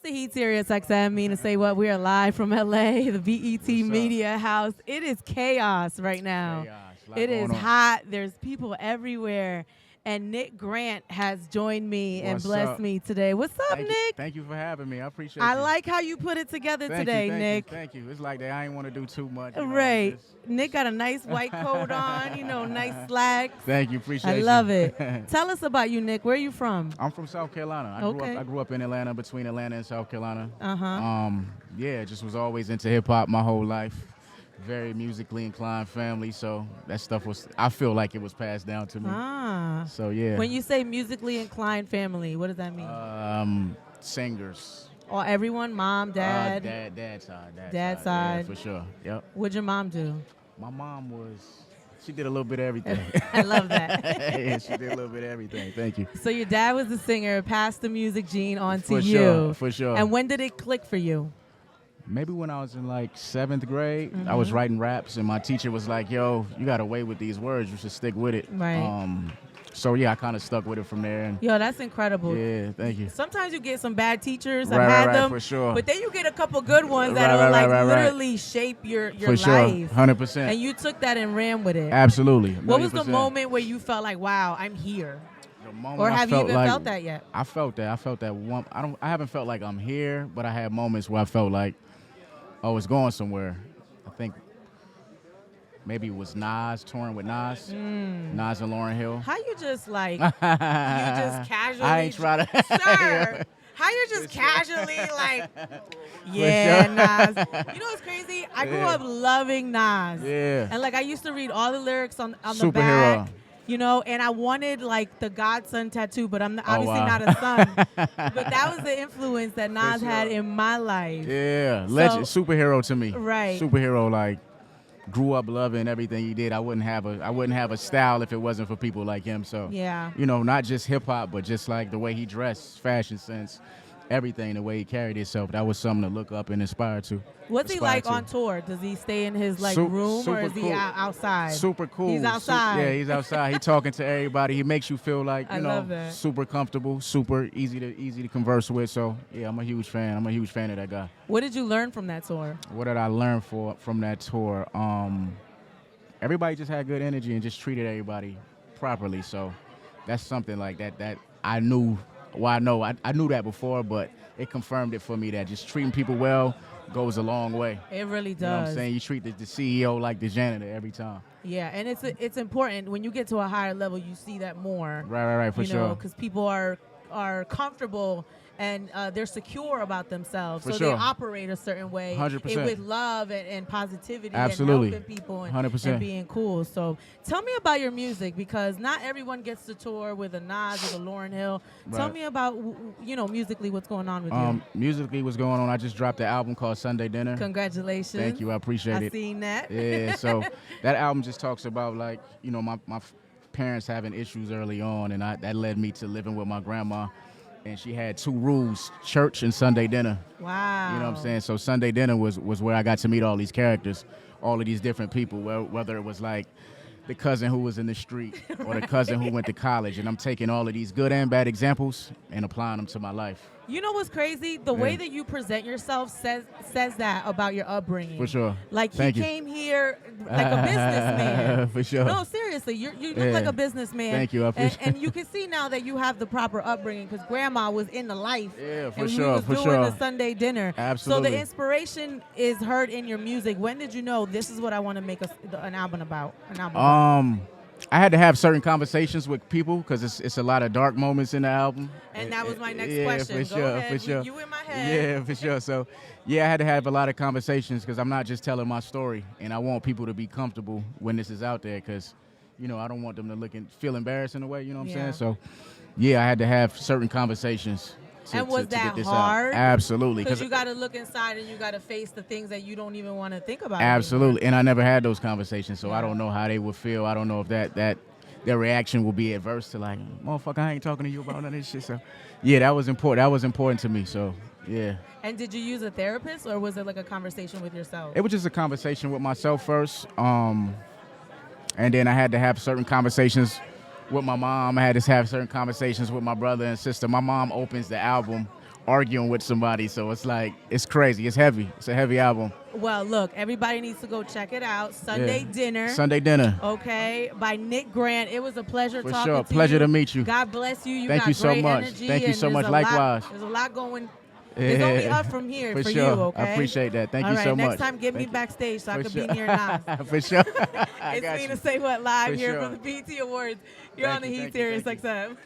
the Heat Sirius XM, Mina Say What. We are live from LA, the BET Media House. It is chaos right now. It is hot. There's people everywhere. And Nick Grant has joined me and blessed me today. What's up, Nick? Thank you for having me. I appreciate it. I like how you put it together today, Nick. Thank you. It's like that. I ain't want to do too much. Right. Nick got a nice white coat on, nice slacks. Thank you. Appreciate it. I love it. Tell us about you, Nick. Where are you from? I'm from South Carolina. I grew up in Atlanta, between Atlanta and South Carolina. Yeah, just was always into hip-hop my whole life. Very musically inclined family, so that stuff I feel like it was passed down to me. So yeah. When you say musically inclined family, what does that mean? Singers. Or everyone? Mom, dad? Dad's side. Dad's side. Yeah, for sure. Yep. What'd your mom do? My mom she did a little bit of everything. I love that. Yeah, she did a little bit of everything. Thank you. So your dad was the singer, passed the music gene on to you. For sure. And when did it click for you? Maybe when I was in like 7th grade, I was writing raps, and my teacher was like, "Yo, you got away with these words. You should stick with it." Right. So yeah, I kind of stuck with it from there. And yo, that's incredible. Yeah, thank you. Sometimes you get some bad teachers. Right, I've had them, for sure. But then you get a couple good ones that'll literally shape your for life. Sure, 100%. And you took that and ran with it. Absolutely. What was the moment where you felt like, wow, I'm here? Or have you even felt that yet? I felt that. I felt that one. I haven't felt like I'm here, but I had moments where I felt like, oh, it's going somewhere. I think maybe it was Nas, touring with Nas. Nas and Lauryn Hill. How you just like, you just casually. I ain't try to. Sir, how you just casually like, yeah, Nas. You know what's crazy? I grew up loving Nas. Yeah. And like I used to read all the lyrics on the Superhero. back. And I wanted like the godson tattoo, but I'm obviously not a son. But that was the influence that Nas had in my life. Yeah, legend, superhero to me. Right. Superhero, like, grew up loving everything he did. I wouldn't have a style if it wasn't for people like him. So yeah, not just hip hop, but just like the way he dressed, fashion sense, everything, the way he carried himself. That was something to look up and inspire to. What's he like on tour? Does he stay in his room or is he outside? Super cool. He's outside. Yeah, he's outside. He talking to everybody. He makes you feel like love that. Super comfortable, super easy to converse with. So yeah, I'm a huge fan. I'm a huge fan of that guy. What did you learn from that tour? What did I learn from that tour? Everybody just had good energy and just treated everybody properly. So that's something like that I knew. Well, I knew that before, but it confirmed it for me that just treating people well goes a long way. It really does. You know what I'm saying? You treat the CEO like the janitor every time. Yeah, and it's important. When you get to a higher level, you see that more. Right, for sure. Because people are comfortable and they're secure about themselves. For so sure. They operate a certain way 100%. with love and positivity Absolutely. and helping people and, 100%. and being cool. So tell me about your music, because not everyone gets to tour with a Nas or a Lauryn Hill. Right. Tell me about, musically what's going on with you. Musically what's going on, I just dropped an album called Sunday Dinner. Congratulations. Thank you, I appreciate it. I seen that. Yeah, so that album just talks about like, my parents having issues early on, and that led me to living with my grandma. And she had 2 rules, church and Sunday dinner. Wow. You know what I'm saying? So Sunday dinner was where I got to meet all these characters, all of these different people, whether it was like the cousin who was in the street or the cousin who went to college. And I'm taking all of these good and bad examples and applying them to my life. You know what's crazy? The way that you present yourself says that about your upbringing. For sure. Like Thank he you. came here like a businessman. For sure. No, seriously, you look like a businessman. Thank you. I appreciate and you can see now that you have the proper upbringing because grandma was in the life. Yeah, for and sure. was For doing sure. the Sunday dinner. Absolutely. So the inspiration is heard in your music. When did you know this is what I want to make an album about? I had to have certain conversations with people because it's a lot of dark moments in the album. And that was my next For question. sure, Go ahead. for sure. You in my head. Yeah, for sure. So, yeah, I had to have a lot of conversations because I'm not just telling my story, and I want people to be comfortable when this is out there because, I don't want them to feel embarrassed in a way, you know what I'm saying? So, yeah, I had to have certain conversations. And was to that get this hard? Out. Absolutely. Because you got to look inside and you got to face the things that you don't even want to think about. Absolutely. And I never had those conversations, so I don't know how they would feel. I don't know if their reaction will be adverse to like, motherfucker, I ain't talking to you about none of this shit. So, yeah, that was important. That was important to me. So, yeah. And did you use a therapist or was it like a conversation with yourself? It was just a conversation with myself first. And then I had to have certain conversations with my mom. I had to have certain conversations with my brother and sister. My mom opens the album arguing with somebody. So it's like, it's crazy. It's heavy. It's a heavy album. Well, look, everybody needs to go check it out. Sunday Dinner. Sunday Dinner. Okay, by Nick Grant. It was a pleasure talking to you. Pleasure to meet you. God bless you. You Thank got you so great much. energy, Thank you so much. Likewise. Likewise. There's a lot going. It's only up from here for sure. you, okay? I appreciate that. Thank All you right, so much. next time, get me backstage so I can sure. be near Nas. For sure. It's Mina Say What live for here sure. from the BET Awards. You're on the Heat Sirius XM.